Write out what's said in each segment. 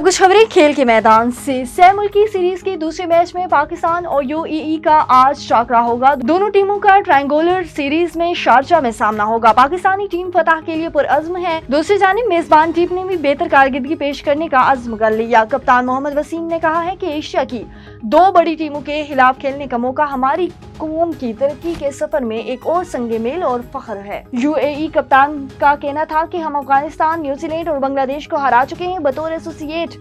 कुछ खबरें खेल के मैदान से। सह मुल्की सीरीज के दूसरे मैच में पाकिस्तान और यूएई का आज टाकरा होगा। दोनों टीमों का ट्रायंगुलर सीरीज में शारजा में सामना होगा। पाकिस्तानी टीम फतह के लिए पुरअज़्म है। दूसरी जानिब मेजबान टीम ने भी बेहतर कारकर्दगी पेश करने का अज़्म कर लिया। कप्तान मोहम्मद वसीम ने कहा है कि एशिया की दो बड़ी टीमों के खिलाफ खेलने का मौका हमारी कौम की तरक्की के सफर में एक और संगे मेल और फख्र है। यूएई कप्तान का कहना था कि हम अफगानिस्तान, न्यूजीलैंड और बांग्लादेश को हरा चुके हैं। बतौर एसोसिएट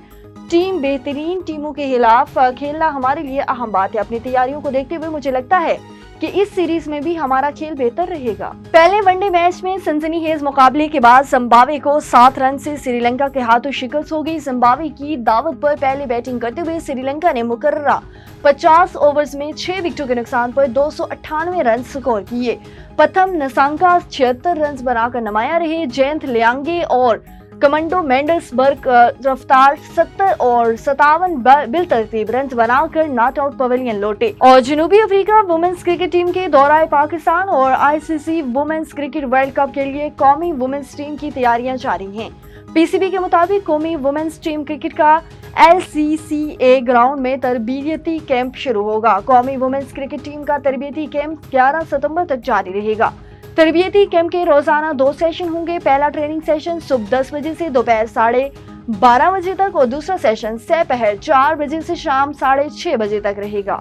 टीम बेहतरीन टीमों के खिलाफ खेलना हमारे लिए अहम बात है। अपनी तैयारियों को देखते हुए मुझे लगता है कि इस सीरीज में भी हमारा खेल बेहतर रहेगा। पहले वनडे मैच में सनसनीखेज मुकाबले के बाद जिम्बाब्वे को 7 रन से श्रीलंका के हाथों शिकस्त हो गई। जिम्बाब्वे की दावत पर पहले बैटिंग करते हुए श्रीलंका ने मुकर्ररा 50 ओवर्स में 6 विकेटों के नुकसान पर 298 रन स्कोर किए। प्रथम नसांका 76 रन बनाकर नुमाया रहे। जयंत लियांगे और कमांडो मेंडसबर्ग रफ्तार 70 और 57 बिलतरतीब रन बनाकर नॉट आउट पवेलियन लौटे। और जनूबी अफ्रीका वुमेन्स क्रिकेट टीम के दौराए पाकिस्तान और ICC women's cricket world cup के लिए कौमी वुमेन्स टीम की तैयारियां जारी हैं। पीसीबी के मुताबिक कौमी वुमेन्स टीम क्रिकेट का LCCA ग्राउंड में तरबियती कैंप शुरू होगा। कौमी वुमेन्स क्रिकेट टीम का तरबियती कैंप 11 सितंबर तक जारी रहेगा। तरबियती कैंप के रोजाना 2 सेशन होंगे। पहला ट्रेनिंग सेशन सुबह 10 बजे से दोपहर 12:30 बजे तक और दूसरा सेशन दोपहर 4 बजे से शाम 6:30 बजे तक रहेगा।